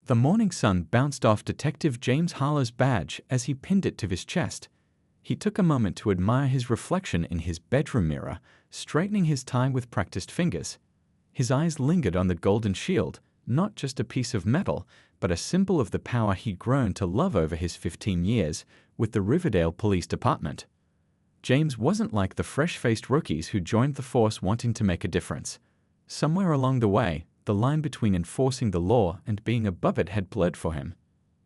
The morning sun bounced off Detective James Harlow's badge as he pinned it to his chest. He took a moment to admire his reflection in his bedroom mirror, straightening his tie with practiced fingers. His eyes lingered on the golden shield, not just a piece of metal, but a symbol of the power he'd grown to love over his 15 years with the Riverdale Police Department. James wasn't like the fresh-faced rookies who joined the force wanting to make a difference. Somewhere along the way, the line between enforcing the law and being above it had blurred for him.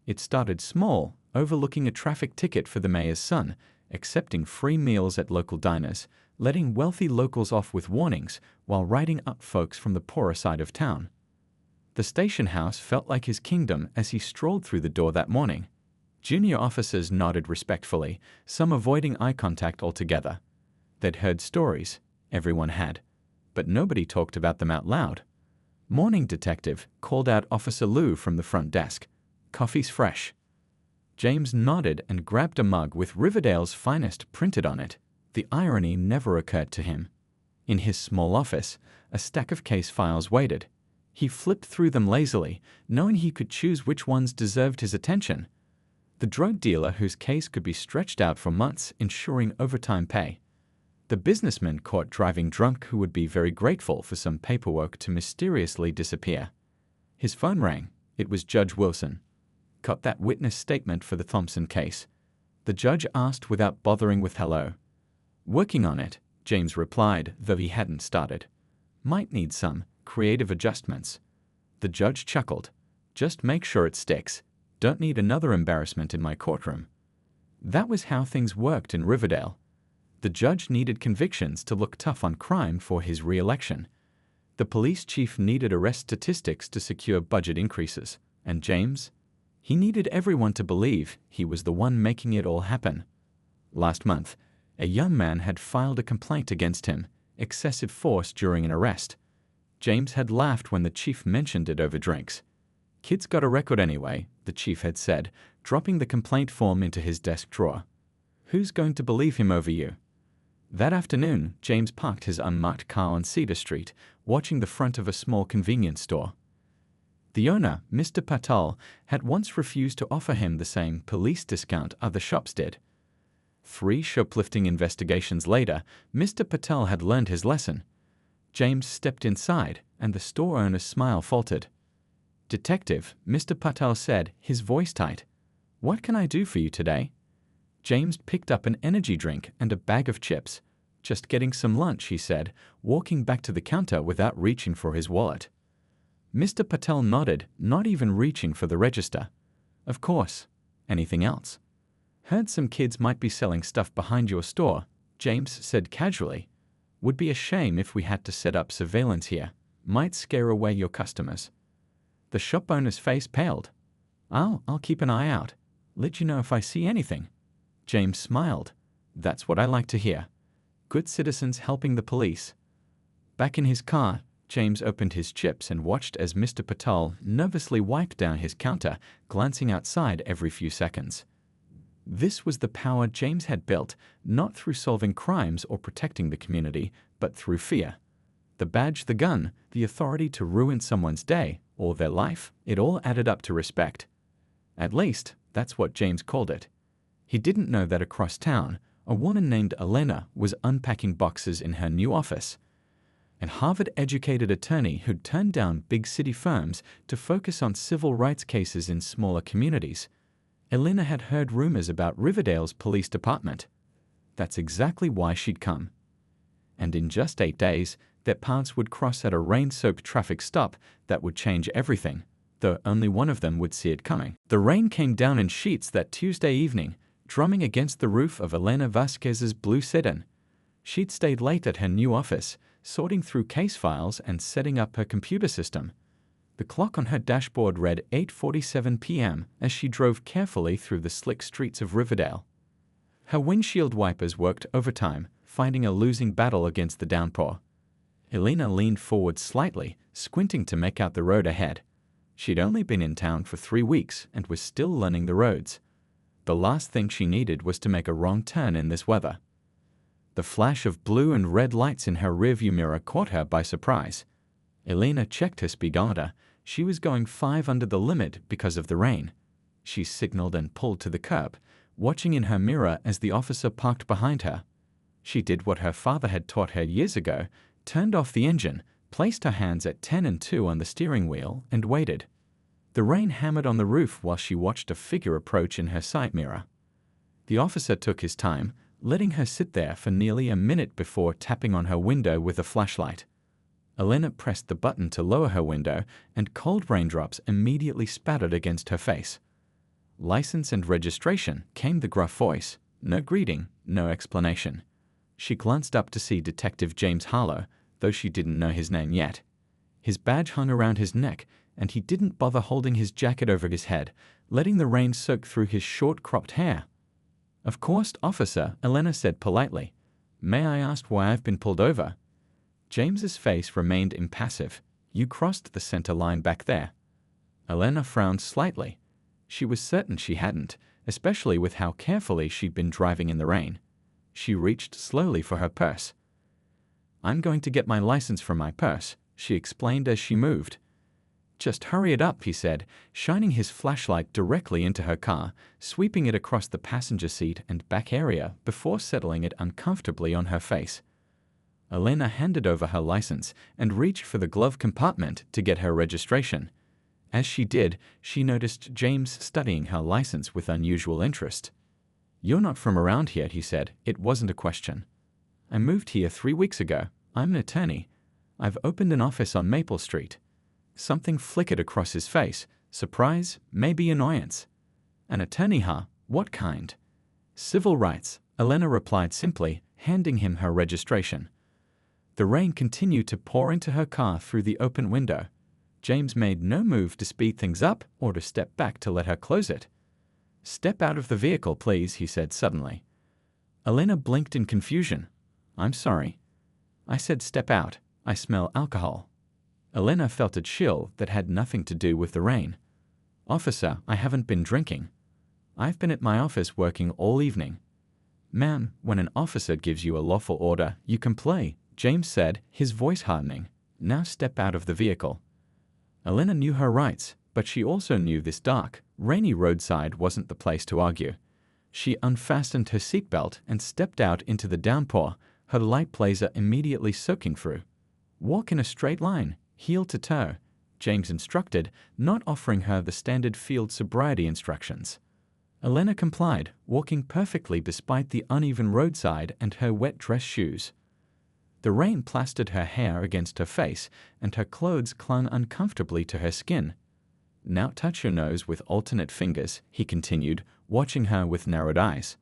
It started small, overlooking a traffic ticket for the mayor's son, accepting free meals at local diners, letting wealthy locals off with warnings while writing up folks from the poorer side of town. The station house felt like his kingdom as he strolled through the door that morning. Junior officers nodded respectfully, some avoiding eye contact altogether. They'd heard stories, everyone had, but nobody talked about them out loud. "Morning, detective," called out Officer Lou from the front desk. "Coffee's fresh." James nodded and grabbed a mug with Riverdale's finest printed on it. The irony never occurred to him. In his small office, a stack of case files waited. He flipped through them lazily, knowing he could choose which ones deserved his attention. The drug dealer whose case could be stretched out for months, ensuring overtime pay. The businessman caught driving drunk who would be very grateful for some paperwork to mysteriously disappear. His phone rang. It was Judge Wilson. "Got that witness statement for the Thompson case?" the judge asked without bothering with hello. "Working on it," James replied, though he hadn't started. "Might need some creative adjustments." The judge chuckled. "Just make sure it sticks. Don't need another embarrassment in my courtroom." That was how things worked in Riverdale. The judge needed convictions to look tough on crime for his re-election. The police chief needed arrest statistics to secure budget increases. And James? He needed everyone to believe he was the one making it all happen. Last month, a young man had filed a complaint against him, excessive force during an arrest. James had laughed when the chief mentioned it over drinks. "Kid's got a record anyway," the chief had said, dropping the complaint form into his desk drawer. "Who's going to believe him over you?" That afternoon, James parked his unmarked car on Cedar Street, watching the front of a small convenience store. The owner, Mr. Patel, had once refused to offer him the same police discount other shops did. 3 shoplifting investigations later, Mr. Patel had learned his lesson. James stepped inside, and the store owner's smile faltered. "Detective," Mr. Patel said, his voice tight. "What can I do for you today?" James picked up an energy drink and a bag of chips. "Just getting some lunch," he said, walking back to the counter without reaching for his wallet. Mr. Patel nodded, not even reaching for the register. "Of course. Anything else?" "Heard some kids might be selling stuff behind your store," James said casually. "Would be a shame if we had to set up surveillance here. Might scare away your customers." The shop owner's face paled. I'll keep an eye out. Let you know if I see anything." James smiled. "That's what I like to hear. Good citizens helping the police." Back in his car, James opened his chips and watched as Mr. Patel nervously wiped down his counter, glancing outside every few seconds. This was the power James had built, not through solving crimes or protecting the community, but through fear. The badge, the gun, the authority to ruin someone's day or their life, it all added up to respect. At least, that's what James called it. He didn't know that across town, a woman named Elena was unpacking boxes in her new office. An Harvard-educated attorney who'd turned down big city firms to focus on civil rights cases in smaller communities. Elena had heard rumors about Riverdale's police department. That's exactly why she'd come. And in just 8 days, their paths would cross at a rain-soaked traffic stop that would change everything, though only one of them would see it coming. The rain came down in sheets that Tuesday evening, drumming against the roof of Elena Vasquez's blue sedan. She'd stayed late at her new office, sorting through case files and setting up her computer system. The clock on her dashboard read 8:47 p.m. as she drove carefully through the slick streets of Riverdale. Her windshield wipers worked overtime, fighting a losing battle against the downpour. Elena leaned forward slightly, squinting to make out the road ahead. She'd only been in town for 3 weeks and was still learning the roads. The last thing she needed was to make a wrong turn in this weather. The flash of blue and red lights in her rearview mirror caught her by surprise. Elena checked her speedometer, She was going 5 under the limit because of the rain. She signaled and pulled to the curb, watching in her mirror as the officer parked behind her. She did what her father had taught her years ago, turned off the engine, placed her hands at 10 and 2 on the steering wheel, and waited. The rain hammered on the roof while she watched a figure approach in her side mirror. The officer took his time, letting her sit there for nearly a minute before tapping on her window with a flashlight. Elena pressed the button to lower her window, and cold raindrops immediately spattered against her face. "License and registration," came the gruff voice. No greeting, no explanation. She glanced up to see Detective James Harlow, though she didn't know his name yet. His badge hung around his neck, and he didn't bother holding his jacket over his head, letting the rain soak through his short cropped hair. "Of course, officer," Elena said politely. "May I ask why I've been pulled over?" James's face remained impassive. "You crossed the center line back there." Elena frowned slightly. She was certain she hadn't, especially with how carefully she'd been driving in the rain. She reached slowly for her purse. "I'm going to get my license from my purse," she explained as she moved. "Just hurry it up," he said, shining his flashlight directly into her car, sweeping it across the passenger seat and back area before settling it uncomfortably on her face. Elena handed over her license and reached for the glove compartment to get her registration. As she did, she noticed James studying her license with unusual interest. "You're not from around here," he said. It wasn't a question. "I moved here 3 weeks ago. I'm an attorney. I've opened an office on Maple Street." Something flickered across his face. Surprise, maybe annoyance. "An attorney, huh? What kind?" "Civil rights," Elena replied simply, handing him her registration. The rain continued to pour into her car through the open window. James made no move to speed things up or to step back to let her close it. "Step out of the vehicle, please," he said suddenly. Elena blinked in confusion. "I'm sorry." "I said step out. I smell alcohol." Elena felt a chill that had nothing to do with the rain. "Officer, I haven't been drinking. I've been at my office working all evening." "Ma'am, when an officer gives you a lawful order, you comply," James said, his voice hardening. "Now step out of the vehicle." Elena knew her rights, but she also knew this dark, rainy roadside wasn't the place to argue. She unfastened her seatbelt and stepped out into the downpour, her light blazer immediately soaking through. "Walk in a straight line, heel to toe," James instructed, not offering her the standard field sobriety instructions. Elena complied, walking perfectly despite the uneven roadside and her wet dress shoes. The rain plastered her hair against her face, and her clothes clung uncomfortably to her skin. "Now touch your nose with alternate fingers," he continued, watching her with narrowed eyes.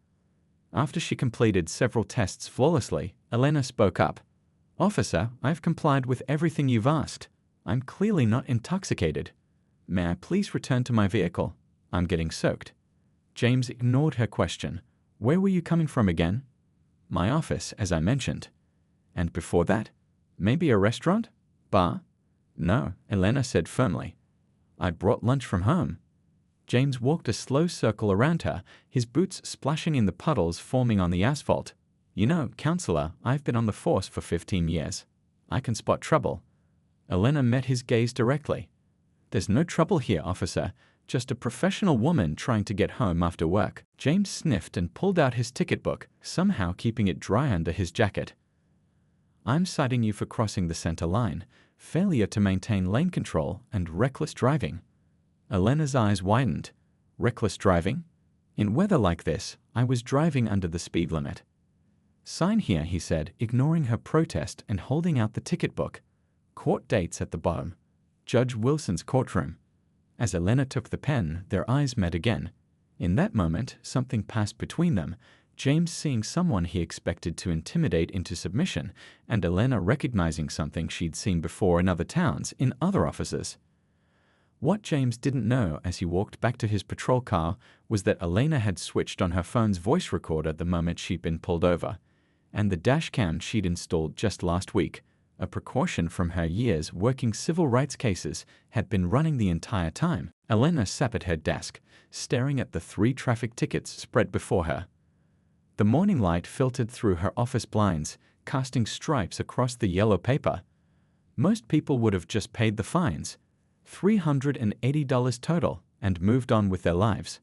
After she completed several tests flawlessly, Elena spoke up. "Officer, I've complied with everything you've asked. I'm clearly not intoxicated. May I please return to my vehicle? I'm getting soaked." James ignored her question. "Where were you coming from again?" "My office, as I mentioned." "And before that? Maybe a restaurant? Bar?" "No," Elena said firmly. "I brought lunch from home." James walked a slow circle around her, his boots splashing in the puddles forming on the asphalt. "You know, counselor, I've been on the force for 15 years. I can spot trouble." Elena met his gaze directly. "There's no trouble here, officer. Just a professional woman trying to get home after work." James sniffed and pulled out his ticket book, somehow keeping it dry under his jacket. "I'm citing you for crossing the center line, failure to maintain lane control, and reckless driving." Elena's eyes widened. "Reckless driving? In weather like this, I was driving under the speed limit." "Sign here," he said, ignoring her protest and holding out the ticket book. Court dates at the bottom. Judge Wilson's courtroom. As Elena took the pen, their eyes met again. In that moment, something passed between them, James seeing someone he expected to intimidate into submission, and Elena recognizing something she'd seen before in other towns, in other offices. What James didn't know as he walked back to his patrol car was that Elena had switched on her phone's voice recorder the moment she'd been pulled over, and the dash cam she'd installed just last week, a precaution from her years working civil rights cases, had been running the entire time. Elena sat at her desk, staring at the 3 traffic tickets spread before her. The morning light filtered through her office blinds, casting stripes across the yellow paper. Most people would have just paid the fines. $380 total, and moved on with their lives.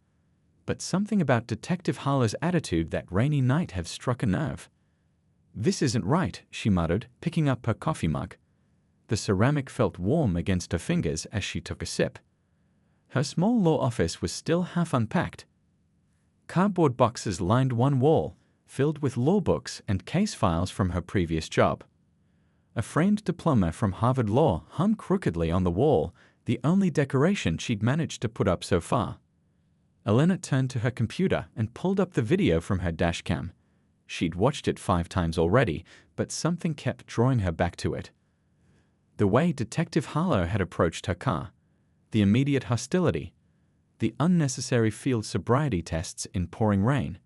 But something about Detective Harlow's attitude that rainy night had struck a nerve. "This isn't right," she muttered, picking up her coffee mug. The ceramic felt warm against her fingers as she took a sip. Her small law office was still half unpacked. Cardboard boxes lined one wall, filled with law books and case files from her previous job. A framed diploma from Harvard Law hung crookedly on the wall, the only decoration she'd managed to put up so far. Elena turned to her computer and pulled up the video from her dashcam. She'd watched it 5 times already, but something kept drawing her back to it. The way Detective Harlow had approached her car, the immediate hostility, the unnecessary field sobriety tests in pouring rain.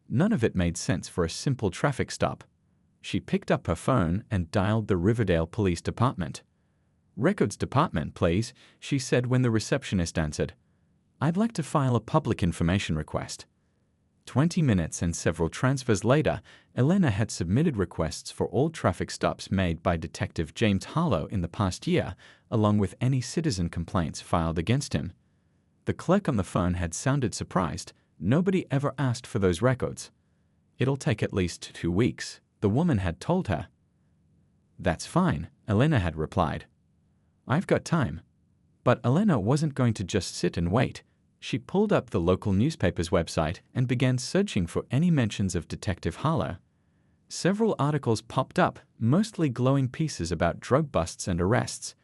None of it made sense for a simple traffic stop. She picked up her phone and dialed the Riverdale Police Department. "Records Department, please," she said when the receptionist answered. "I'd like to file a public information request." 20 minutes and several transfers later, Elena had submitted requests for all traffic stops made by Detective James Harlow in the past year, along with any citizen complaints filed against him. The clerk on the phone had sounded surprised. Nobody ever asked for those records. "It'll take at least 2 weeks," the woman had told her. "That's fine," Elena had replied. "I've got time." But Elena wasn't going to just sit and wait. She pulled up the local newspaper's website and began searching for any mentions of Detective Harlow. Several articles popped up, mostly glowing pieces about drug busts and arrests.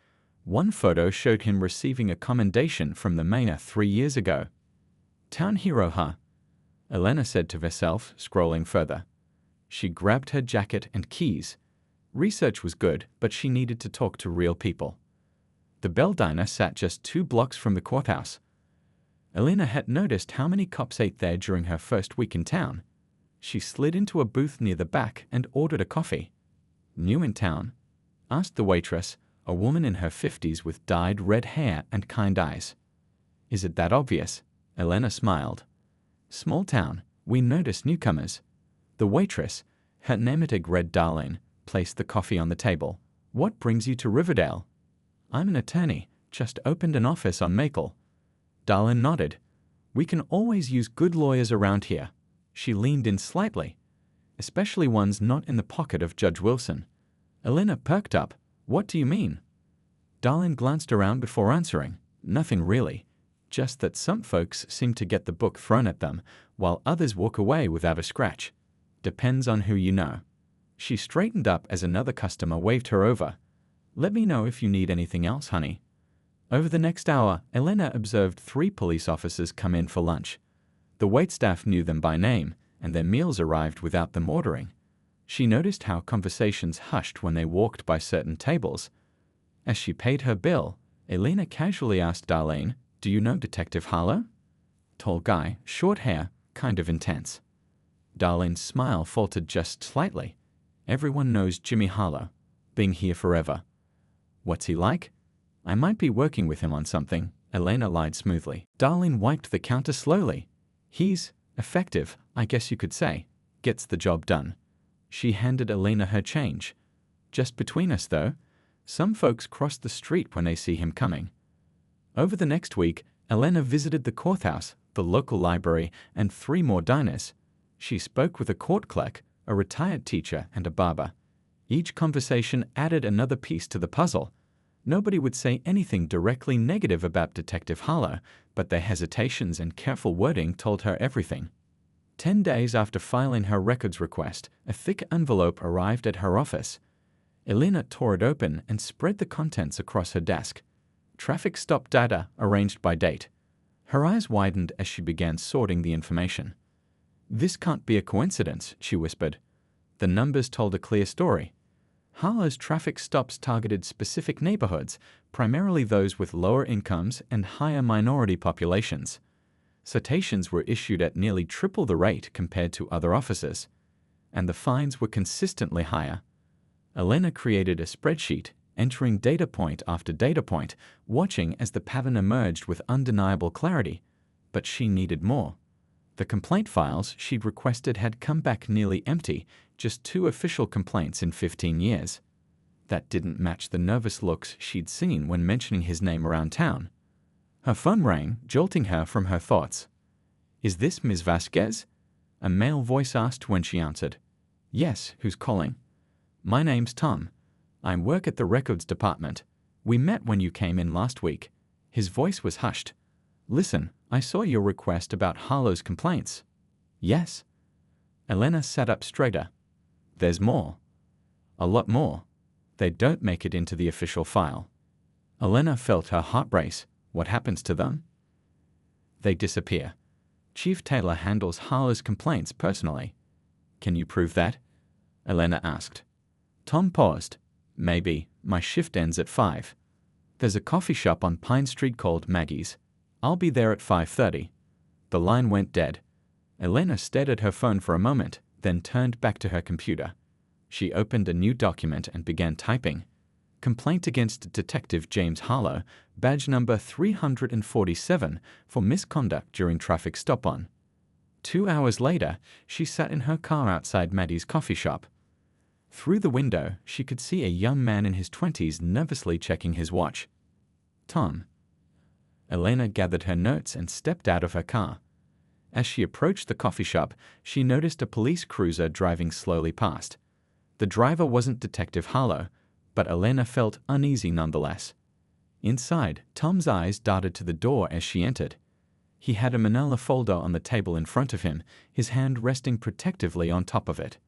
One photo showed him receiving a commendation from the mayor 3 years ago. "Town hero, huh?" Elena said to herself, scrolling further. She grabbed her jacket and keys. Research was good, but she needed to talk to real people. The Bell Diner sat just 2 blocks from the courthouse. Elena had noticed how many cops ate there during her first week in town. She slid into a booth near the back and ordered a coffee. "New in town?" asked the waitress, a woman in her 50s with dyed red hair and kind eyes. "Is it that obvious?" Elena smiled. "Small town, we notice newcomers." The waitress, her name-tag read Darlene, placed the coffee on the table. "What brings you to Riverdale?" "I'm an attorney, just opened an office on Maple." Darlene nodded. "We can always use good lawyers around here." She leaned in slightly. "Especially ones not in the pocket of Judge Wilson." Elena perked up. "What do you mean?" Darlene glanced around before answering. "Nothing really. Just that some folks seem to get the book thrown at them, while others walk away without a scratch. Depends on who you know." She straightened up as another customer waved her over. "Let me know if you need anything else, honey." Over the next hour, Elena observed 3 police officers come in for lunch. The waitstaff knew them by name, and their meals arrived without them ordering. She noticed how conversations hushed when they walked by certain tables. As she paid her bill, Elena casually asked Darlene, "Do you know Detective Harlow?" Tall guy, short hair, kind of intense. Darlene's smile faltered just slightly. "Everyone knows Jimmy Harlow. Been here forever." "What's he like?" "I might be working with him on something," Elena lied smoothly. Darlene wiped the counter slowly. "He's effective, I guess you could say. Gets the job done." She handed Elena her change. "Just between us, though, some folks cross the street when they see him coming." Over the next week, Elena visited the courthouse, the local library, and 3 more diners. She spoke with a court clerk, a retired teacher, and a barber. Each conversation added another piece to the puzzle. Nobody would say anything directly negative about Detective Harlow, but their hesitations and careful wording told her everything. 10 days after filing her records request, a thick envelope arrived at her office. Elena tore it open and spread the contents across her desk. Traffic stop data arranged by date. Her eyes widened as she began sorting the information. "This can't be a coincidence," she whispered. The numbers told a clear story. Harlow's traffic stops targeted specific neighborhoods, primarily those with lower incomes and higher minority populations. Citations were issued at nearly triple the rate compared to other officers, and the fines were consistently higher. Elena created a spreadsheet, entering data point after data point, watching as the pattern emerged with undeniable clarity. But she needed more. The complaint files she'd requested had come back nearly empty, just 2 official complaints in 15 years. That didn't match the nervous looks she'd seen when mentioning his name around town. Her phone rang, jolting her from her thoughts. "Is this Ms. Vasquez?" a male voice asked when she answered. "Yes, who's calling?" "My name's Tom. I work at the records department. We met when you came in last week." His voice was hushed. "Listen, I saw your request about Harlow's complaints." "Yes." Elena sat up straighter. "There's more. A lot more. They don't make it into the official file." Elena felt her heart race. "What happens to them?" "They disappear. Chief Taylor handles Harlow's complaints personally." "Can you prove that?" Elena asked. Tom paused. "Maybe. My shift ends at 5. There's a coffee shop on Pine Street called Maggie's. I'll be there at 5:30. The line went dead. Elena stared at her phone for a moment, then turned back to her computer. She opened a new document and began typing. Complaint against Detective James Harlow, badge number 347, for misconduct during traffic stop-on. 2 hours later, she sat in her car outside Maddie's coffee shop. Through the window, she could see a young man in his 20s nervously checking his watch. "Tom." Elena gathered her notes and stepped out of her car. As she approached the coffee shop, she noticed a police cruiser driving slowly past. The driver wasn't Detective Harlow, but Elena felt uneasy nonetheless. Inside, Tom's eyes darted to the door as she entered. He had a manila folder on the table in front of him, his hand resting protectively on top of it.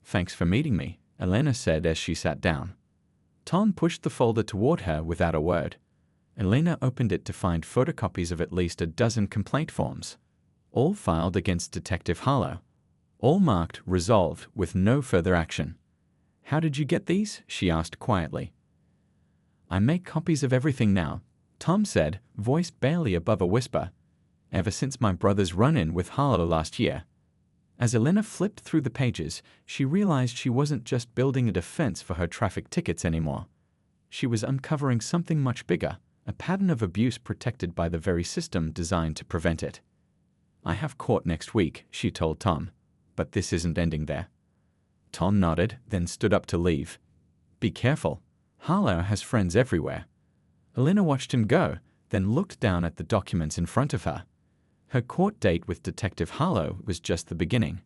"Thanks for meeting me," Elena said as she sat down. Tom pushed the folder toward her without a word. Elena opened it to find photocopies of at least a dozen complaint forms, all filed against Detective Harlow, all marked resolved with no further action. "How did you get these?" she asked quietly. "I make copies of everything now," Tom said, voice barely above a whisper. "Ever since my brother's run-in with Harlow last year." As Elena flipped through the pages, she realized she wasn't just building a defense for her traffic tickets anymore. She was uncovering something much bigger, a pattern of abuse protected by the very system designed to prevent it. "I have court next week," she told Tom, "but this isn't ending there." Tom nodded, then stood up to leave. "Be careful. Harlow has friends everywhere." Elena watched him go, then looked down at the documents in front of her. Her court date with Detective Harlow was just the beginning.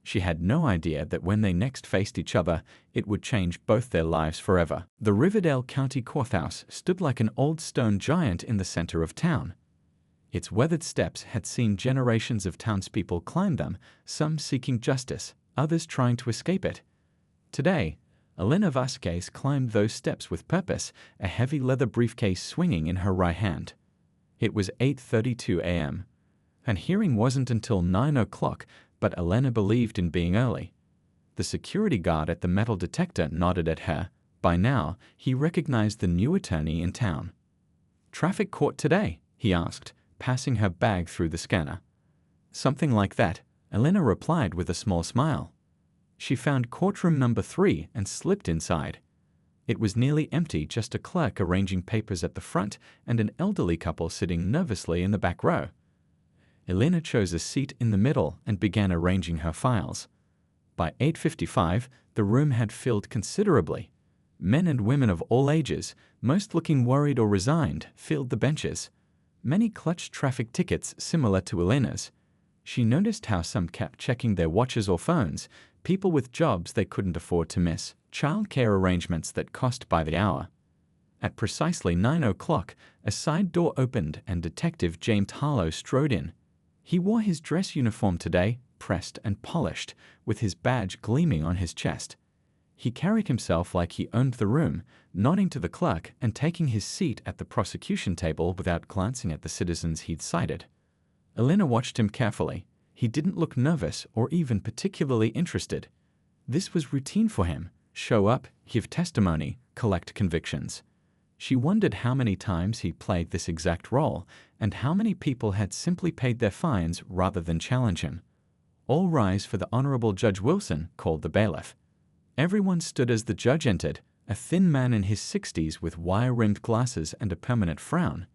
She had no idea that when they next faced each other, it would change both their lives forever. The Riverdale County Courthouse stood like an old stone giant in the center of town. Its weathered steps had seen generations of townspeople climb them, some seeking justice, others trying to escape it. Today, Elena Vasquez climbed those steps with purpose, a heavy leather briefcase swinging in her right hand. It was 8:32 a.m. and hearing wasn't until 9 o'clock, but Elena believed in being early. The security guard at the metal detector nodded at her. By now, he recognized the new attorney in town. "Traffic court today?" he asked, passing her bag through the scanner. "Something like that," Elena replied with a small smile. She found courtroom number 3 and slipped inside. It was nearly empty, just a clerk arranging papers at the front and an elderly couple sitting nervously in the back row. Elena chose a seat in the middle and began arranging her files. By 8:55, the room had filled considerably. Men and women of all ages, most looking worried or resigned, filled the benches. Many clutched traffic tickets similar to Elena's. She noticed how some kept checking their watches or phones, people with jobs they couldn't afford to miss, childcare arrangements that cost by the hour. At precisely 9 o'clock, a side door opened and Detective James Harlow strode in. He wore his dress uniform today, pressed and polished, with his badge gleaming on his chest. He carried himself like he owned the room, nodding to the clerk and taking his seat at the prosecution table without glancing at the citizens he'd cited. Elena watched him carefully. He didn't look nervous or even particularly interested. This was routine for him: show up, give testimony, collect convictions. She wondered how many times he played this exact role, and how many people had simply paid their fines rather than challenge him. "All rise for the Honorable Judge Wilson," called the bailiff. Everyone stood as the judge entered, a thin man in his 60s with wire-rimmed glasses and a permanent frown.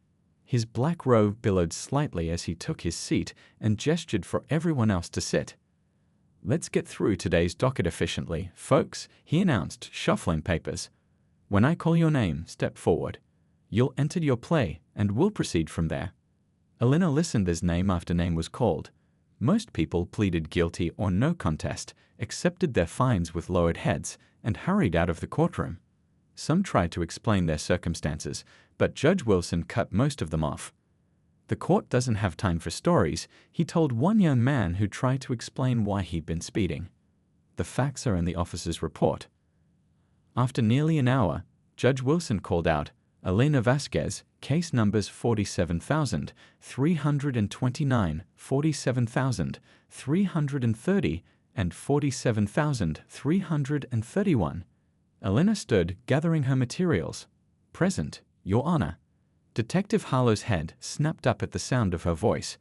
His black robe billowed slightly as he took his seat and gestured for everyone else to sit. "Let's get through today's docket efficiently, folks," he announced, shuffling papers. When I call your name, step forward. You'll enter your play, and we'll proceed from there. Elena listened as name after name was called. Most people pleaded guilty or no contest, accepted their fines with lowered heads, and hurried out of the courtroom. Some tried to explain their circumstances, but Judge Wilson cut most of them off. The court doesn't have time for stories, he told one young man who tried to explain why he'd been speeding. The facts are in the officer's report. After nearly an hour, Judge Wilson called out, Elena Vasquez, case numbers 47,329, 47,330, and 47,331. Elena stood, gathering her materials. Present, Your Honor. Detective Harlow's head snapped up at the sound of her voice.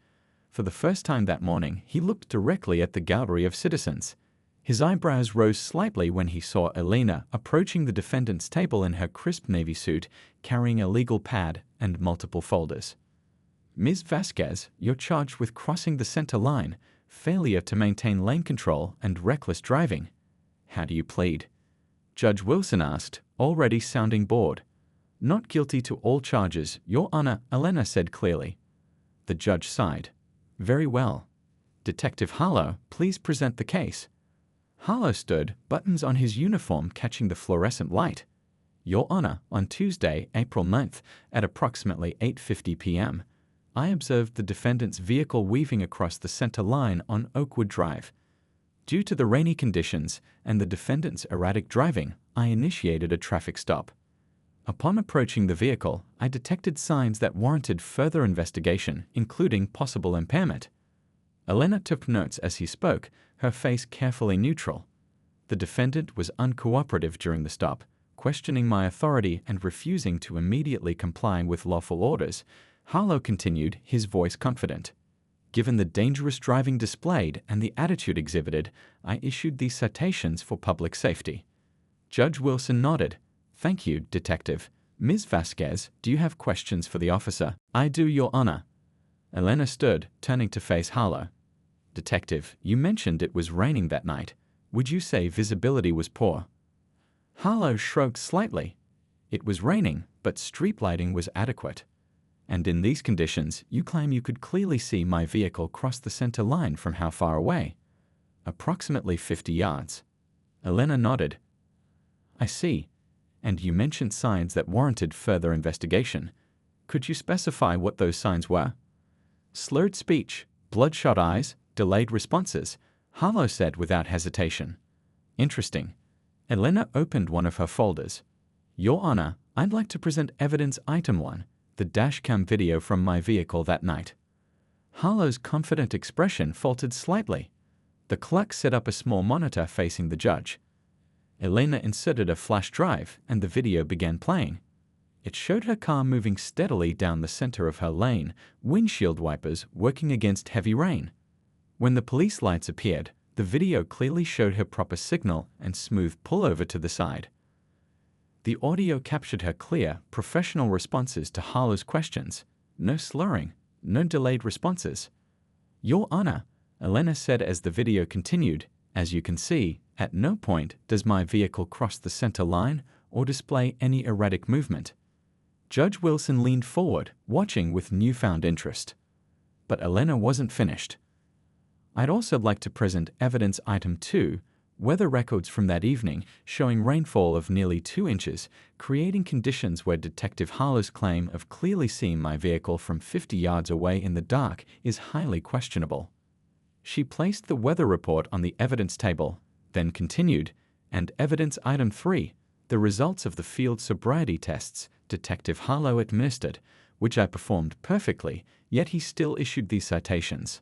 For the first time that morning, he looked directly at the gallery of citizens. His eyebrows rose slightly when he saw Elena approaching the defendant's table in her crisp navy suit, carrying a legal pad and multiple folders. Ms. Vasquez, you're charged with crossing the center line, failure to maintain lane control, and reckless driving. How do you plead? Judge Wilson asked, already sounding bored. Not guilty to all charges, Your Honor, Elena said clearly. The judge sighed. Very well. Detective Harlow, please present the case. Harlow stood, buttons on his uniform catching the fluorescent light. Your Honor, on Tuesday, April 9th, at approximately 8:50 p.m., I observed the defendant's vehicle weaving across the center line on Oakwood Drive. Due to the rainy conditions and the defendant's erratic driving, I initiated a traffic stop. Upon approaching the vehicle, I detected signs that warranted further investigation, including possible impairment. Elena took notes as he spoke, her face carefully neutral. The defendant was uncooperative during the stop, questioning my authority and refusing to immediately comply with lawful orders. Harlow continued, his voice confident. Given the dangerous driving displayed and the attitude exhibited, I issued these citations for public safety. Judge Wilson nodded. Thank you, Detective. Ms. Vasquez, do you have questions for the officer? I do, Your Honor. Elena stood, turning to face Harlow. Detective, you mentioned it was raining that night. Would you say visibility was poor? Harlow shrugged slightly. It was raining, but street lighting was adequate. And in these conditions, you claim you could clearly see my vehicle cross the center line from how far away? Approximately 50 yards. Elena nodded. I see. And you mentioned signs that warranted further investigation. Could you specify what those signs were? Slurred speech, bloodshot eyes, delayed responses, Harlow said without hesitation. Interesting. Elena opened one of her folders. Your Honor, I'd like to present evidence item 1, the dashcam video from my vehicle that night. Harlow's confident expression faltered slightly. The clerk set up a small monitor facing the judge. Elena inserted a flash drive and the video began playing. It showed her car moving steadily down the center of her lane, windshield wipers working against heavy rain. When the police lights appeared, the video clearly showed her proper signal and smooth pullover to the side. The audio captured her clear, professional responses to Harlow's questions. No slurring, no delayed responses. Your Honor, Elena said as the video continued, as you can see, at no point does my vehicle cross the center line or display any erratic movement. Judge Wilson leaned forward, watching with newfound interest. But Elena wasn't finished. I'd also like to present evidence item 2, weather records from that evening showing rainfall of nearly 2 inches, creating conditions where Detective Harlow's claim of clearly seeing my vehicle from 50 yards away in the dark is highly questionable. She placed the weather report on the evidence table, then continued, and evidence item 3, the results of the field sobriety tests Detective Harlow administered, which I performed perfectly, yet he still issued these citations.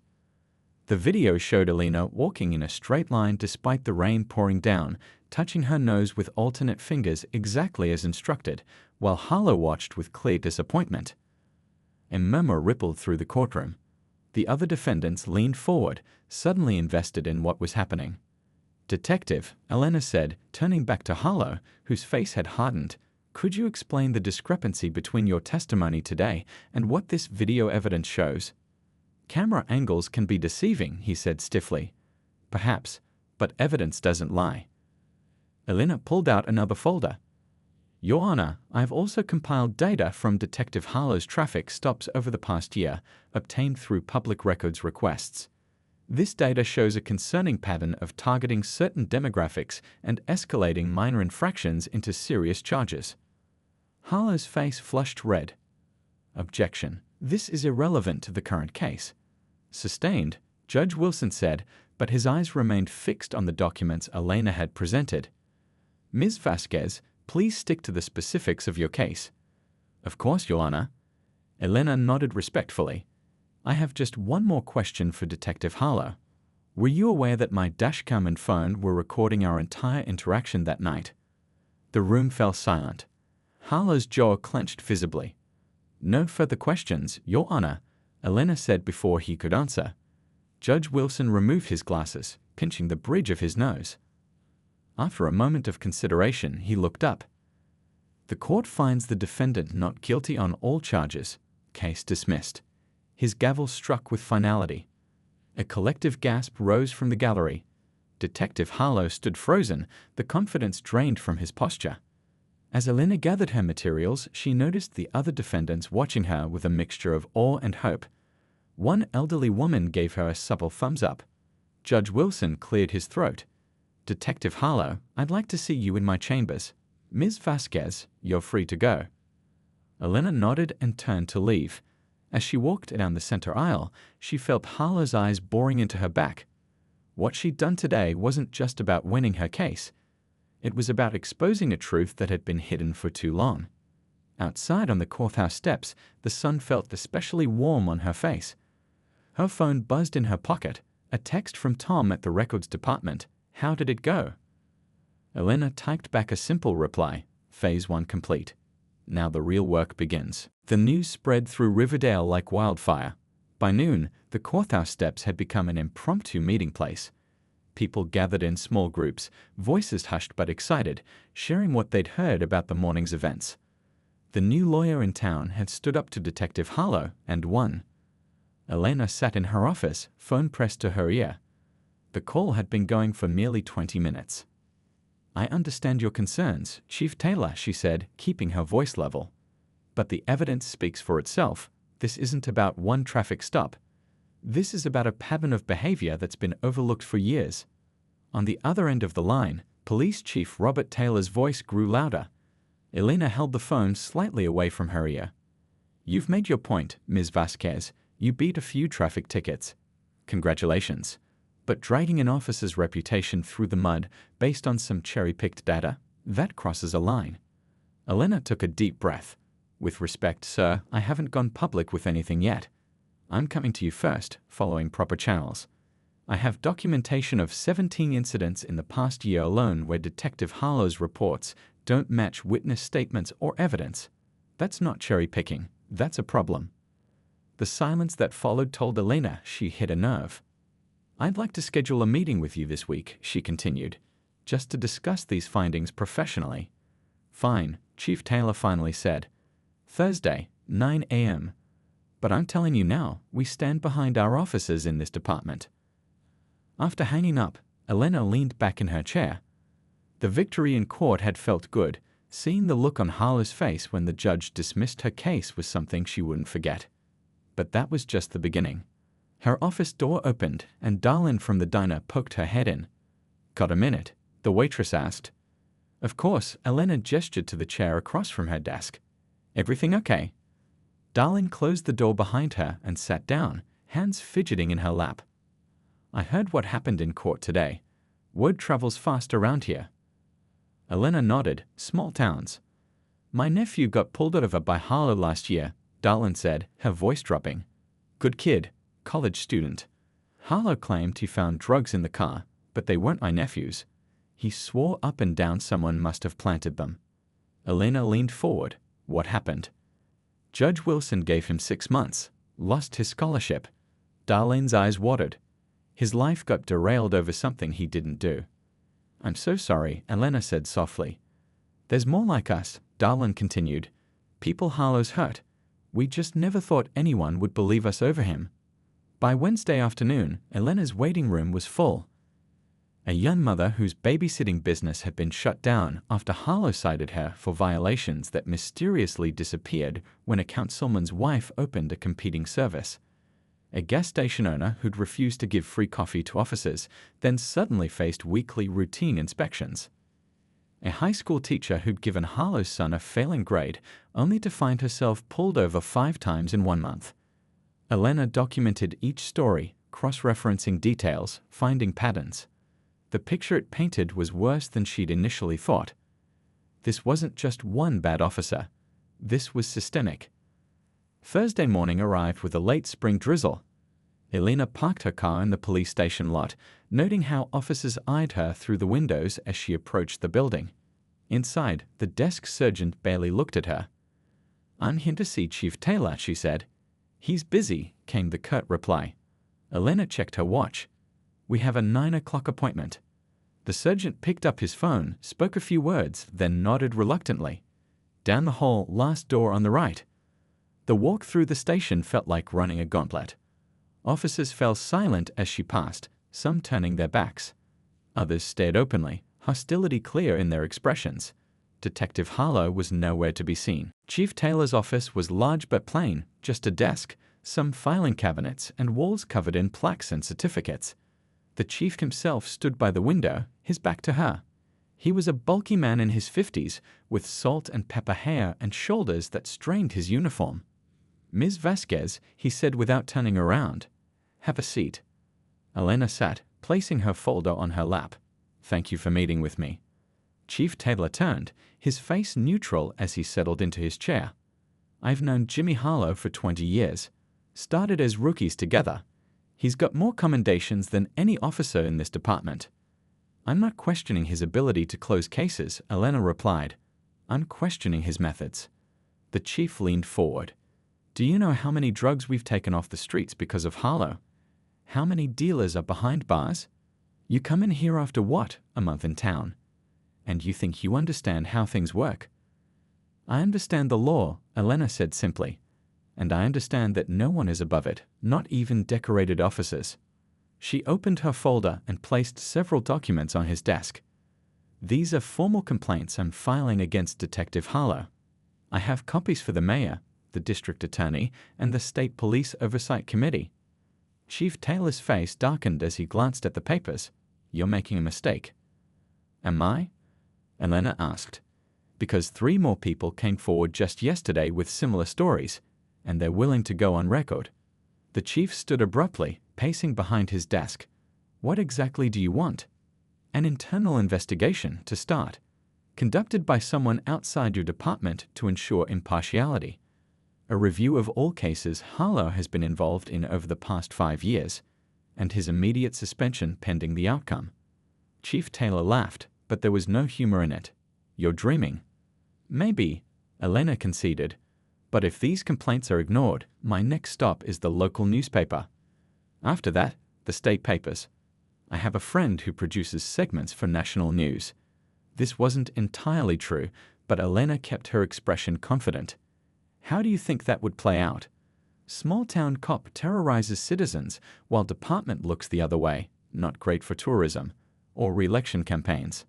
The video showed Elena walking in a straight line despite the rain pouring down, touching her nose with alternate fingers exactly as instructed, while Harlow watched with clear disappointment. A murmur rippled through the courtroom. The other defendants leaned forward, suddenly invested in what was happening. Detective, Elena said, turning back to Harlow, whose face had hardened, could you explain the discrepancy between your testimony today and what this video evidence shows? Camera angles can be deceiving, he said stiffly. Perhaps, but evidence doesn't lie. Elena pulled out another folder. Your Honor, I have also compiled data from Detective Harlow's traffic stops over the past year, obtained through public records requests. This data shows a concerning pattern of targeting certain demographics and escalating minor infractions into serious charges. Harlow's face flushed red. Objection. This is irrelevant to the current case. Sustained, Judge Wilson said, but his eyes remained fixed on the documents Elena had presented. Ms. Vasquez, please stick to the specifics of your case. Of course, Your Honor. Elena nodded respectfully. I have just one more question for Detective Harlow. Were you aware that my dashcam and phone were recording our entire interaction that night? The room fell silent. Harlow's jaw clenched visibly. No further questions, Your Honor, Elena said before he could answer. Judge Wilson removed his glasses, pinching the bridge of his nose. After a moment of consideration, he looked up. The court finds the defendant not guilty on all charges. Case dismissed. His gavel struck with finality. A collective gasp rose from the gallery. Detective Harlow stood frozen, the confidence drained from his posture. As Elena gathered her materials, she noticed the other defendants watching her with a mixture of awe and hope. One elderly woman gave her a supple thumbs up. Judge Wilson cleared his throat. Detective Harlow, I'd like to see you in my chambers. Ms. Vasquez, you're free to go. Elena nodded and turned to leave. As she walked down the center aisle, she felt Harlow's eyes boring into her back. What she'd done today wasn't just about winning her case. It was about exposing a truth that had been hidden for too long. Outside on the courthouse steps, the sun felt especially warm on her face. Her phone buzzed in her pocket, a text from Tom at the records department. How did it go? Elena typed back a simple reply, Phase 1 complete. Now the real work begins. The news spread through Riverdale like wildfire. By noon, the courthouse steps had become an impromptu meeting place. People gathered in small groups, voices hushed but excited, sharing what they'd heard about the morning's events. The new lawyer in town had stood up to Detective Harlow and won. Elena sat in her office, phone pressed to her ear. The call had been going for nearly 20 minutes. I understand your concerns, Chief Taylor, she said, keeping her voice level. But the evidence speaks for itself. This isn't about one traffic stop. This is about a pattern of behavior that's been overlooked for years. On the other end of the line, Police Chief Robert Taylor's voice grew louder. Elena held the phone slightly away from her ear. You've made your point, Ms. Vasquez. You beat a few traffic tickets. Congratulations. But dragging an officer's reputation through the mud based on some cherry-picked data, that crosses a line. Elena took a deep breath. With respect, sir, I haven't gone public with anything yet. I'm coming to you first, following proper channels. I have documentation of 17 incidents in the past year alone where Detective Harlow's reports don't match witness statements or evidence. That's not cherry-picking. That's a problem. The silence that followed told Elena she hit a nerve. I'd like to schedule a meeting with you this week, she continued, just to discuss these findings professionally. Fine, Chief Taylor finally said. Thursday, 9 a.m. But I'm telling you now, we stand behind our officers in this department. After hanging up, Elena leaned back in her chair. The victory in court had felt good. Seeing the look on Harlow's face when the judge dismissed her case was something she wouldn't forget. But that was just the beginning. Her office door opened, and Darlin from the diner poked her head in. Got a minute? The waitress asked. Of course, Elena gestured to the chair across from her desk. Everything okay? Darlin closed the door behind her and sat down, hands fidgeting in her lap. I heard what happened in court today. Word travels fast around here. Elena nodded. Small towns. My nephew got pulled over by Harlow last year, Darlin said, her voice dropping. Good kid. College student. Harlow claimed he found drugs in the car, but they weren't my nephew's. He swore up and down someone must have planted them. Elena leaned forward. What happened? Judge Wilson gave him 6 months. Lost his scholarship. Darlene's eyes watered. His life got derailed over something he didn't do. I'm so sorry, Elena said softly. There's more like us, Darlene continued. People Harlow's hurt. We just never thought anyone would believe us over him. By Wednesday afternoon, Elena's waiting room was full. a young mother whose babysitting business had been shut down after Harlow cited her for violations that mysteriously disappeared when a councilman's wife opened a competing service. A gas station owner who'd refused to give free coffee to officers then suddenly faced weekly routine inspections. A high school teacher who'd given Harlow's son a failing grade only to find herself pulled over 5 times in 1 month. Elena documented each story, cross-referencing details, finding patterns. The picture it painted was worse than she'd initially thought. This wasn't just one bad officer. This was systemic. Thursday morning arrived with a late spring drizzle. Elena parked her car in the police station lot, noting how officers eyed her through the windows as she approached the building. Inside, the desk sergeant barely looked at her. "I'm here to see Chief Taylor," she said. "He's busy," came the curt reply. Elena checked her watch. "We have a 9 o'clock appointment." The sergeant picked up his phone, spoke a few words, then nodded reluctantly. Down the hall, last door on the right. The walk through the station felt like running a gauntlet. Officers fell silent as she passed, some turning their backs. Others stared openly, hostility clear in their expressions. Detective Harlow was nowhere to be seen. Chief Taylor's office was large but plain, just a desk, some filing cabinets, and walls covered in plaques and certificates. The chief himself stood by the window, his back to her. He was a bulky man in his 50s, with salt and pepper hair and shoulders that strained his uniform. "Ms. Vasquez," he said without turning around. "Have a seat." Elena sat, placing her folder on her lap. "Thank you for meeting with me." Chief Taylor turned, his face neutral as he settled into his chair. "I've known Jimmy Harlow for 20 years. Started as rookies together. He's got more commendations than any officer in this department." "I'm not questioning his ability to close cases," Elena replied. "I'm questioning his methods." The chief leaned forward. "Do you know how many drugs we've taken off the streets because of Harlow? How many dealers are behind bars? You come in here after what, a month in town? And you think you understand how things work?" "I understand the law," Elena said simply. "And I understand that no one is above it, not even decorated officers." She opened her folder and placed several documents on his desk. "These are formal complaints I'm filing against Detective Harlow. I have copies for the mayor, the district attorney, and the state police oversight committee." Chief Taylor's face darkened as he glanced at the papers. "You're making a mistake." "Am I?" Elena asked. "Because 3 more people came forward just yesterday with similar stories, and they're willing to go on record." The chief stood abruptly, pacing behind his desk. "What exactly do you want?" "An internal investigation, to start, conducted by someone outside your department to ensure impartiality. A review of all cases Harlow has been involved in over the past 5 years, and his immediate suspension pending the outcome." Chief Taylor laughed, but there was no humor in it. "You're dreaming." "Maybe," Elena conceded. "But if these complaints are ignored, my next stop is the local newspaper. After that, the state papers. I have a friend who produces segments for national news." This wasn't entirely true, but Elena kept her expression confident. "How do you think that would play out? Small-town cop terrorizes citizens while department looks the other way. Not great for tourism or re-election campaigns."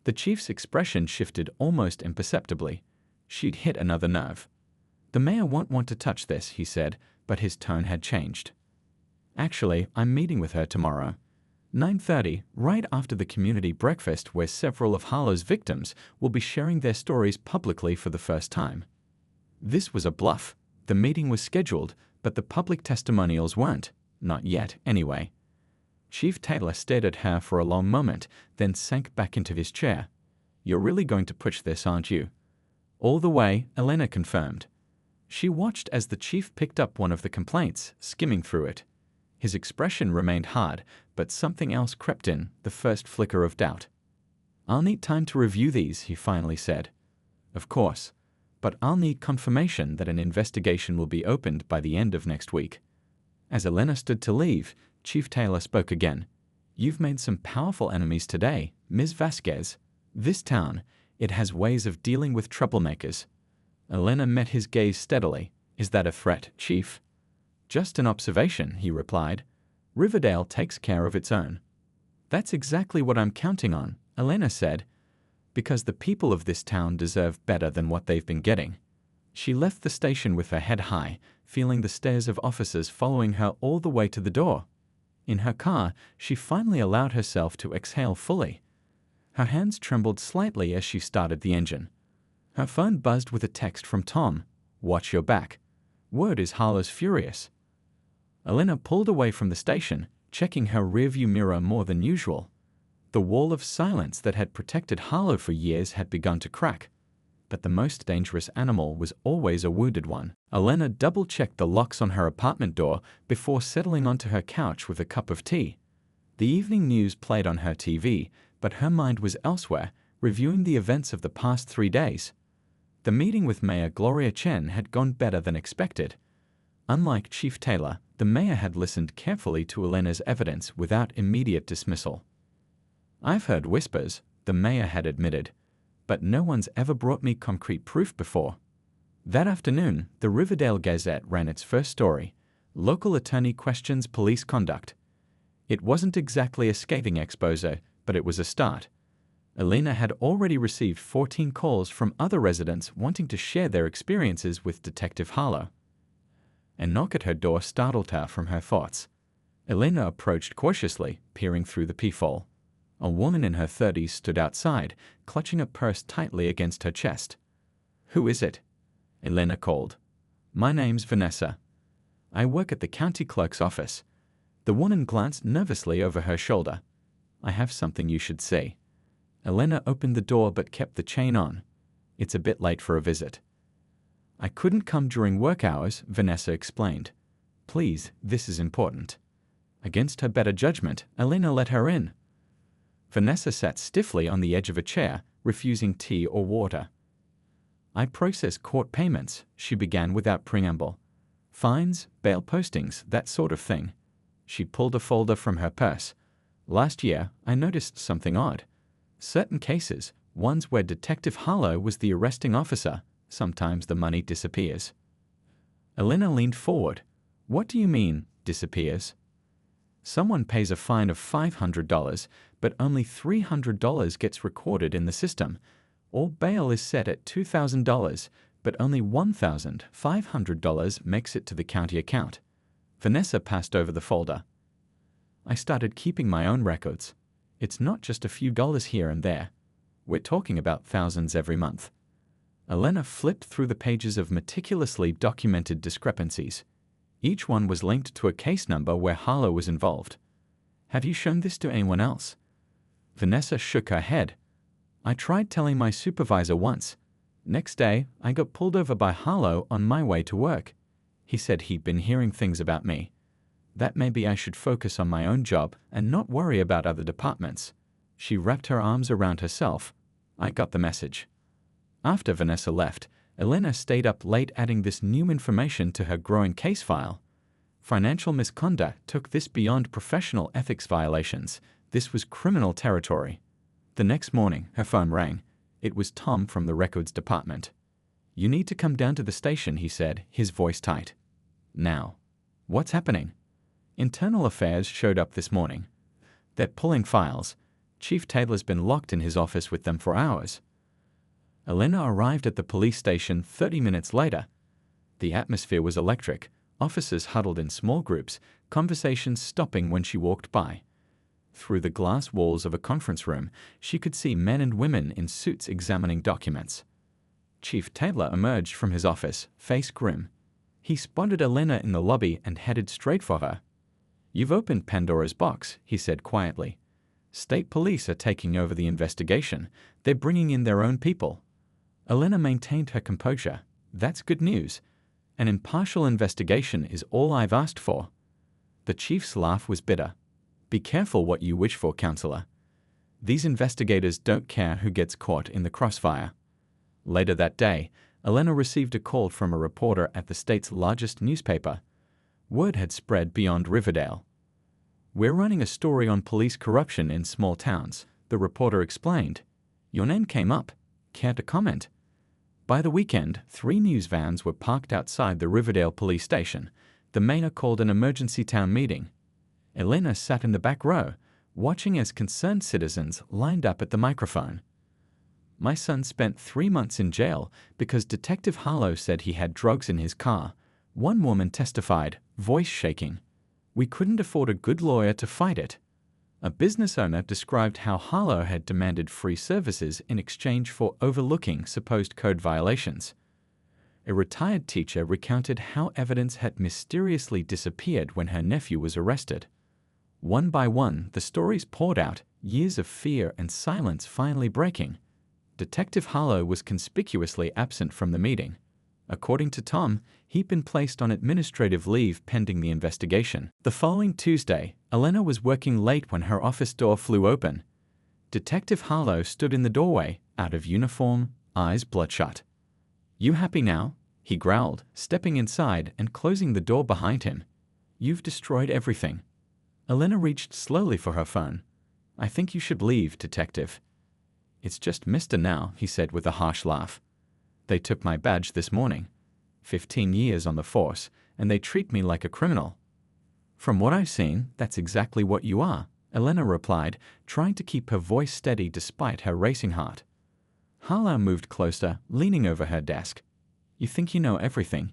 The chief's expression shifted almost imperceptibly. She'd hit another nerve. "The mayor won't want to touch this," he said, but his tone had changed. "Actually, I'm meeting with her tomorrow. 9:30, right after the community breakfast where several of Harlow's victims will be sharing their stories publicly for the first time." This was a bluff. The meeting was scheduled, but the public testimonials weren't. Not yet, anyway. Chief Taylor stared at her for a long moment, then sank back into his chair. "You're really going to push this, aren't you?" "All the way," Elena confirmed. She watched as the chief picked up one of the complaints, skimming through it. His expression remained hard, but something else crept in, the first flicker of doubt. "I'll need time to review these," he finally said. "Of course, but I'll need confirmation that an investigation will be opened by the end of next week." As Elena stood to leave, Chief Taylor spoke again. "You've made some powerful enemies today, Ms. Vasquez. This town, it has ways of dealing with troublemakers." Elena met his gaze steadily. "Is that a threat, Chief?" "Just an observation," he replied. "Riverdale takes care of its own." That's exactly what I'm counting on, Elena said, because the people of this town deserve better than what they've been getting. She left the station with her head high, feeling the stares of officers following her all the way to the door. In her car, she finally allowed herself to exhale fully. Her hands trembled slightly as she started the engine. Her phone buzzed with a text from Tom. "Watch your back. Word is Harlow's furious." Elena pulled away from the station, checking her rearview mirror more than usual. The wall of silence that had protected Harlow for years had begun to crack. But the most dangerous animal was always a wounded one. Elena double-checked the locks on her apartment door before settling onto her couch with a cup of tea. The evening news played on her TV, but her mind was elsewhere, reviewing the events of the past 3 days. The meeting with Mayor Gloria Chen had gone better than expected. Unlike Chief Taylor, the mayor had listened carefully to Elena's evidence without immediate dismissal. "I've heard whispers," the mayor had admitted, "but no one's ever brought me concrete proof before." That afternoon, the Riverdale Gazette ran its first story: "Local Attorney Questions Police Conduct." It wasn't exactly a scathing expose, but it was a start. Elena had already received 14 calls from other residents wanting to share their experiences with Detective Harlow. A knock at her door startled her from her thoughts. Elena approached cautiously, peering through the peephole. A woman in her 30s stood outside, clutching a purse tightly against her chest. "Who is it?" Elena called. "My name's Vanessa. I work at the county clerk's office." The woman glanced nervously over her shoulder. "I have something you should see." Elena opened the door but kept the chain on. "It's a bit late for a visit." "I couldn't come during work hours," Vanessa explained. "Please, this is important." Against her better judgment, Elena let her in. Vanessa sat stiffly on the edge of a chair, refusing tea or water. "I process court payments," she began without preamble. "Fines, bail postings, that sort of thing." She pulled a folder from her purse. "Last year, I noticed something odd. Certain cases, ones where Detective Harlow was the arresting officer, sometimes the money disappears." Elena leaned forward. "What do you mean, disappears?" "Someone pays a fine of $500, but only $300 gets recorded in the system. Or bail is set at $2,000, but only $1,500 makes it to the county account." Vanessa passed over the folder. "I started keeping my own records. It's not just a few dollars here and there. We're talking about thousands every month." Elena flipped through the pages of meticulously documented discrepancies. Each one was linked to a case number where Harlow was involved. "Have you shown this to anyone else?" Vanessa shook her head. "I tried telling my supervisor once. Next day, I got pulled over by Harlow on my way to work. He said he'd been hearing things about me. That maybe I should focus on my own job and not worry about other departments." She wrapped her arms around herself. "I got the message." After Vanessa left, Elena stayed up late adding this new information to her growing case file. Financial misconduct took this beyond professional ethics violations. This was criminal territory. The next morning, her phone rang. It was Tom from the records department. "You need to come down to the station," he said, his voice tight. "Now." "What's happening?" "Internal Affairs showed up this morning. They're pulling files. Chief Taylor's been locked in his office with them for hours." Elena arrived at the police station 30 minutes later. The atmosphere was electric. Officers huddled in small groups, conversations stopping when she walked by. Through the glass walls of a conference room, she could see men and women in suits examining documents. Chief Taylor emerged from his office, face grim. He spotted Elena in the lobby and headed straight for her. "You've opened Pandora's box," he said quietly. "State police are taking over the investigation. They're bringing in their own people." Elena maintained her composure. "That's good news. An impartial investigation is all I've asked for." The chief's laugh was bitter. "Be careful what you wish for, counselor. These investigators don't care who gets caught in the crossfire." Later that day, Elena received a call from a reporter at the state's largest newspaper. Word had spread beyond Riverdale. "We're running a story on police corruption in small towns," the reporter explained. "Your name came up. Care to comment?" By the weekend, 3 news vans were parked outside the Riverdale police station. The mayor called an emergency town meeting. Elena sat in the back row, watching as concerned citizens lined up at the microphone. My son spent 3 months in jail because Detective Harlow said he had drugs in his car, one woman testified, voice shaking. We couldn't afford a good lawyer to fight it. A business owner described how Harlow had demanded free services in exchange for overlooking supposed code violations. A retired teacher recounted how evidence had mysteriously disappeared when her nephew was arrested. One by one, the stories poured out, years of fear and silence finally breaking. Detective Harlow was conspicuously absent from the meeting. According to Tom, he'd been placed on administrative leave pending the investigation. The following Tuesday, Elena was working late when her office door flew open. Detective Harlow stood in the doorway, out of uniform, eyes bloodshot. "You happy now?" he growled, stepping inside and closing the door behind him. "You've destroyed everything." Elena reached slowly for her phone. "I think you should leave, Detective." "It's just Mr. now," he said with a harsh laugh. "They took my badge this morning. 15 years on the force, and they treat me like a criminal." "From what I've seen, that's exactly what you are," Elena replied, trying to keep her voice steady despite her racing heart. Harlow moved closer, leaning over her desk. "You think you know everything.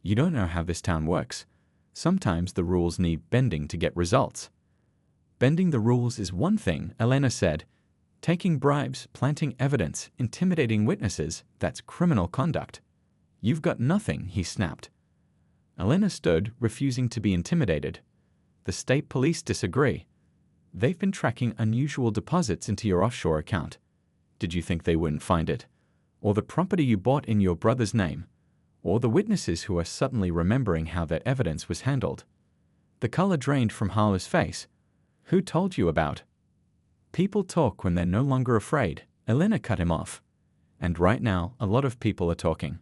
You don't know how this town works. Sometimes the rules need bending to get results." "Bending the rules is one thing," Elena said. "Taking bribes, planting evidence, intimidating witnesses, that's criminal conduct." "You've got nothing," he snapped. Elena stood, refusing to be intimidated. "The state police disagree. They've been tracking unusual deposits into your offshore account. Did you think they wouldn't find it? Or the property you bought in your brother's name? Or the witnesses who are suddenly remembering how that evidence was handled?" The color drained from Harlow's face. "Who told you about?" "People talk when they're no longer afraid," Elena cut him off. "And right now, a lot of people are talking."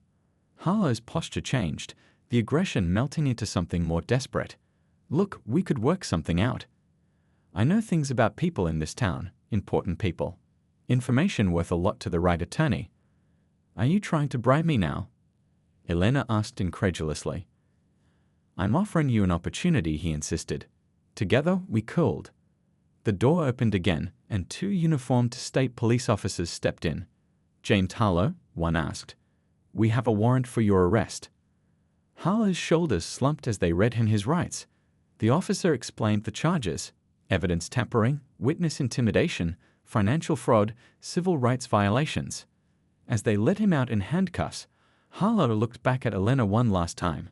Harlow's posture changed, the aggression melting into something more desperate. "Look, we could work something out. I know things about people in this town, important people. Information worth a lot to the right attorney." "Are you trying to bribe me now?" Elena asked incredulously. "I'm offering you an opportunity," he insisted. Together, we cooled. The door opened again, and 2 uniformed state police officers stepped in. "James Harlow?" one asked. "We have a warrant for your arrest." Harlow's shoulders slumped as they read him his rights. The officer explained the charges: evidence tampering, witness intimidation, financial fraud, civil rights violations. As they led him out in handcuffs, Harlow looked back at Elena one last time.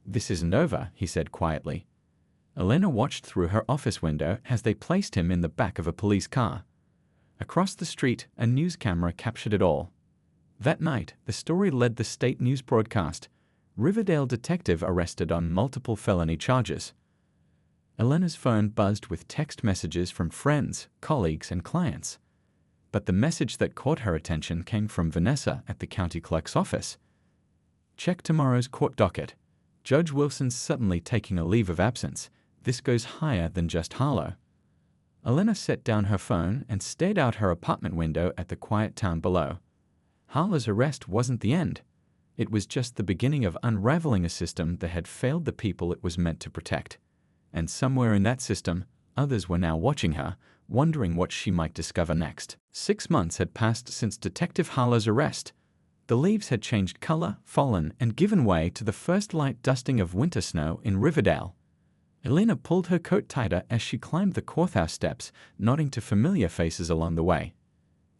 "This isn't over," he said quietly. Elena watched through her office window as they placed him in the back of a police car. Across the street, a news camera captured it all. That night, the story led the state news broadcast: Riverdale detective arrested on multiple felony charges. Elena's phone buzzed with text messages from friends, colleagues, and clients. But the message that caught her attention came from Vanessa at the county clerk's office. "Check tomorrow's court docket. Judge Wilson's suddenly taking a leave of absence. This goes higher than just Harlow." Elena set down her phone and stared out her apartment window at the quiet town below. Harlow's arrest wasn't the end. It was just the beginning of unraveling a system that had failed the people it was meant to protect. And somewhere in that system, others were now watching her, wondering what she might discover next. 6 months had passed since Detective Harlow's arrest. The leaves had changed color, fallen, and given way to the first light dusting of winter snow in Riverdale. Elena pulled her coat tighter as she climbed the courthouse steps, nodding to familiar faces along the way.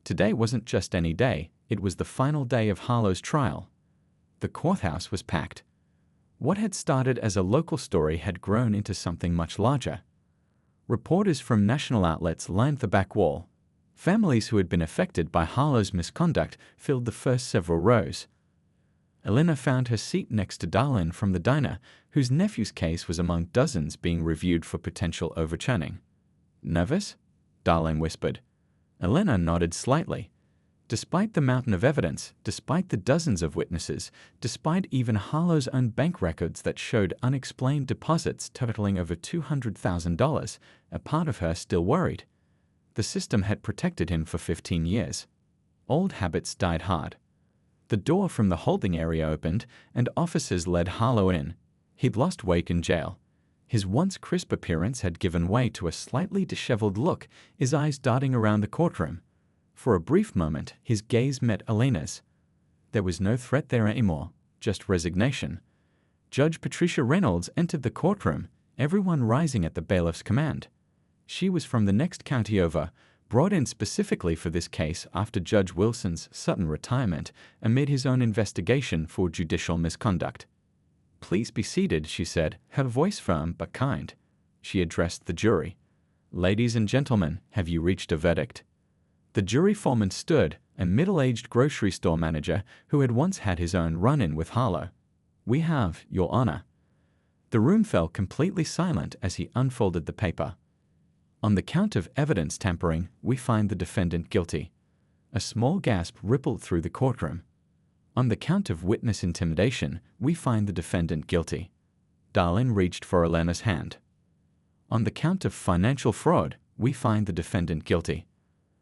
Today wasn't just any day, it was the final day of Harlow's trial. The courthouse was packed. What had started as a local story had grown into something much larger. Reporters from national outlets lined the back wall. Families who had been affected by Harlow's misconduct filled the first several rows. Elena found her seat next to Darlin from the diner, whose nephew's case was among dozens being reviewed for potential overturning. "Nervous?" Darlin whispered. Elena nodded slightly. Despite the mountain of evidence, despite the dozens of witnesses, despite even Harlow's own bank records that showed unexplained deposits totaling over $200,000, a part of her still worried. The system had protected him for 15 years. Old habits died hard. The door from the holding area opened, and officers led Harlow in. He'd lost weight in jail. His once crisp appearance had given way to a slightly disheveled look, his eyes darting around the courtroom. For a brief moment, his gaze met Elena's. There was no threat there anymore, just resignation. Judge Patricia Reynolds entered the courtroom, everyone rising at the bailiff's command. She was from the next county over, brought in specifically for this case after Judge Wilson's sudden retirement amid his own investigation for judicial misconduct. "Please be seated," she said, her voice firm but kind. She addressed the jury. "Ladies and gentlemen, have you reached a verdict?" The jury foreman stood, a middle-aged grocery store manager who had once had his own run-in with Harlow. "We have, Your Honor." The room fell completely silent as he unfolded the paper. "On the count of evidence tampering, we find the defendant guilty." A small gasp rippled through the courtroom. "On the count of witness intimidation, we find the defendant guilty." Darlin reached for Elena's hand. "On the count of financial fraud, we find the defendant guilty."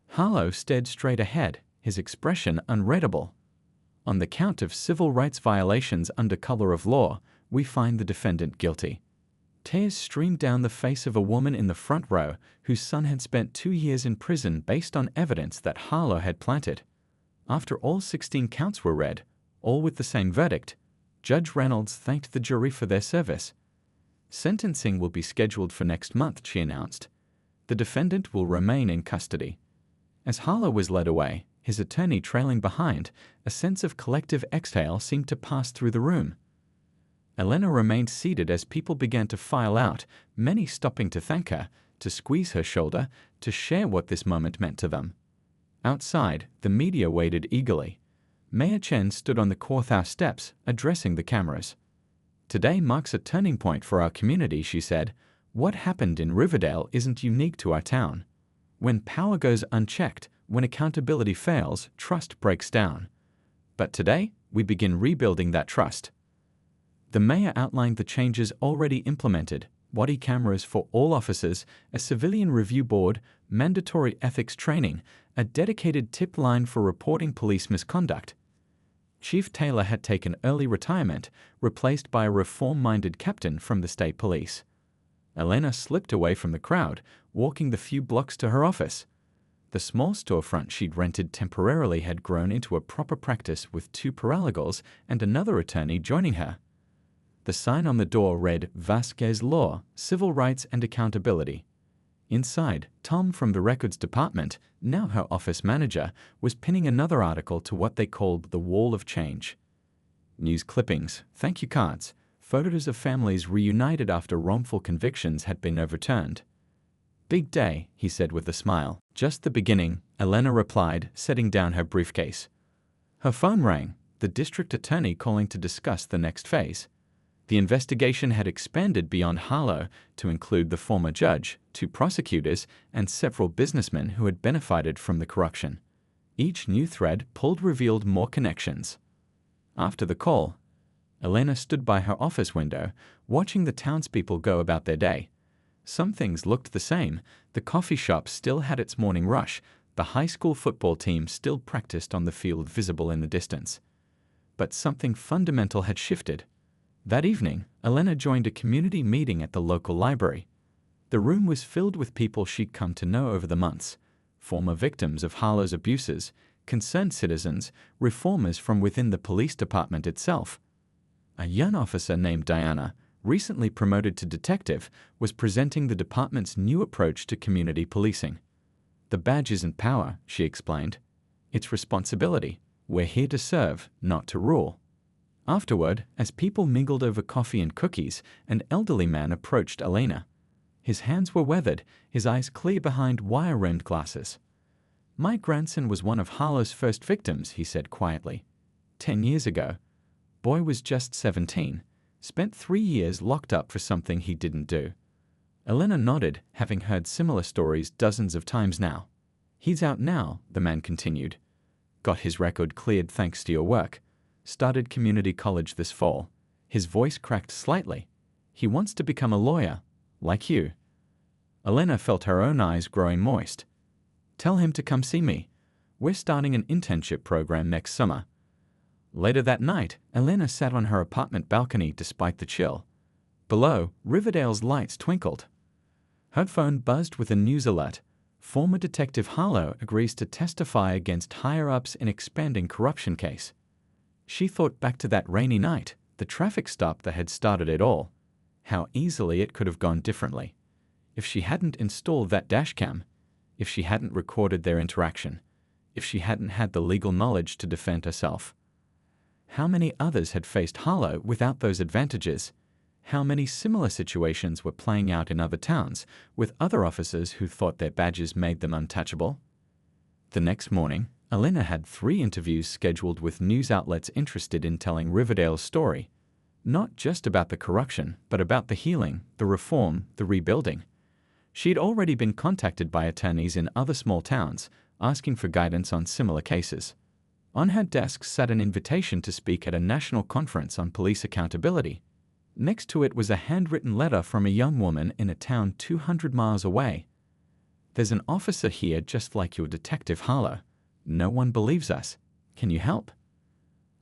Harlow stared straight ahead, his expression unreadable. "On the count of civil rights violations under color of law, we find the defendant guilty." Tears streamed down the face of a woman in the front row whose son had spent 2 years in prison based on evidence that Harlow had planted. After all 16 counts were read, all with the same verdict, Judge Reynolds thanked the jury for their service. "Sentencing will be scheduled for next month," she announced. "The defendant will remain in custody." As Harlow was led away, his attorney trailing behind, a sense of collective exhale seemed to pass through the room. Elena remained seated as people began to file out, many stopping to thank her, to squeeze her shoulder, to share what this moment meant to them. Outside, the media waited eagerly. Mayor Chen stood on the courthouse steps, addressing the cameras. "Today marks a turning point for our community," she said. "What happened in Riverdale isn't unique to our town. When power goes unchecked, when accountability fails, trust breaks down. But today, we begin rebuilding that trust." The mayor outlined the changes already implemented: body cameras for all officers, a civilian review board, mandatory ethics training, a dedicated tip line for reporting police misconduct. Chief Taylor had taken early retirement, replaced by a reform-minded captain from the state police. Elena slipped away from the crowd, walking the few blocks to her office. The small storefront she'd rented temporarily had grown into a proper practice with 2 paralegals and another attorney joining her. The sign on the door read Vasquez Law, Civil Rights and Accountability. Inside, Tom from the records department, now her office manager, was pinning another article to what they called the Wall of Change. News clippings, thank you cards, photos of families reunited after wrongful convictions had been overturned. "Big day," he said with a smile. "Just the beginning," Elena replied, setting down her briefcase. Her phone rang, the district attorney calling to discuss the next phase. The investigation had expanded beyond Harlow to include the former judge, 2 prosecutors, and several businessmen who had benefited from the corruption. Each new thread pulled revealed more connections. After the call, Elena stood by her office window, watching the townspeople go about their day. Some things looked the same. The coffee shop still had its morning rush. The high school football team still practiced on the field visible in the distance. But something fundamental had shifted. That evening, Elena joined a community meeting at the local library. The room was filled with people she'd come to know over the months: former victims of Harlow's abuses, concerned citizens, reformers from within the police department itself. A young officer named Diana, recently promoted to detective, was presenting the department's new approach to community policing. "The badge isn't power," she explained. "It's responsibility. We're here to serve, not to rule." Afterward, as people mingled over coffee and cookies, an elderly man approached Elena. His hands were weathered, his eyes clear behind wire-rimmed glasses. "My grandson was one of Harlow's first victims," he said quietly. 10 years ago. Boy was just 17. Spent 3 years locked up for something he didn't do." Elena nodded, having heard similar stories dozens of times now. "He's out now," the man continued. "Got his record cleared thanks to your work. Started community college this fall." His voice cracked slightly. "He wants to become a lawyer, like you." Elena felt her own eyes growing moist. "Tell him to come see me. We're starting an internship program next summer." Later that night, Elena sat on her apartment balcony despite the chill. Below, Riverdale's lights twinkled. Her phone buzzed with a news alert. Former Detective Harlow agrees to testify against higher-ups in expanding corruption case. She thought back to that rainy night, the traffic stop that had started it all. How easily it could have gone differently. If she hadn't installed that dashcam, if she hadn't recorded their interaction, if she hadn't had the legal knowledge to defend herself. How many others had faced Harlow without those advantages? How many similar situations were playing out in other towns, with other officers who thought their badges made them untouchable? The next morning, Elena had 3 interviews scheduled with news outlets interested in telling Riverdale's story. Not just about the corruption, but about the healing, the reform, the rebuilding. She'd already been contacted by attorneys in other small towns, asking for guidance on similar cases. On her desk sat an invitation to speak at a national conference on police accountability. Next to it was a handwritten letter from a young woman in a town 200 miles away. "There's an officer here just like your Detective Harlow. No one believes us. Can you help?"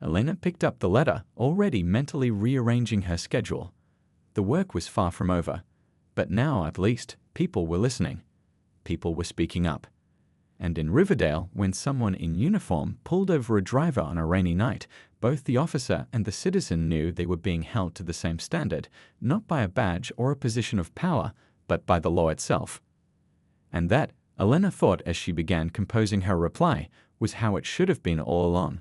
Elena picked up the letter, already mentally rearranging her schedule. The work was far from over, but now, at least, people were listening. People were speaking up. And in Riverdale, when someone in uniform pulled over a driver on a rainy night, both the officer and the citizen knew they were being held to the same standard, not by a badge or a position of power, but by the law itself. And that, Elena thought as she began composing her reply, was how it should have been all along.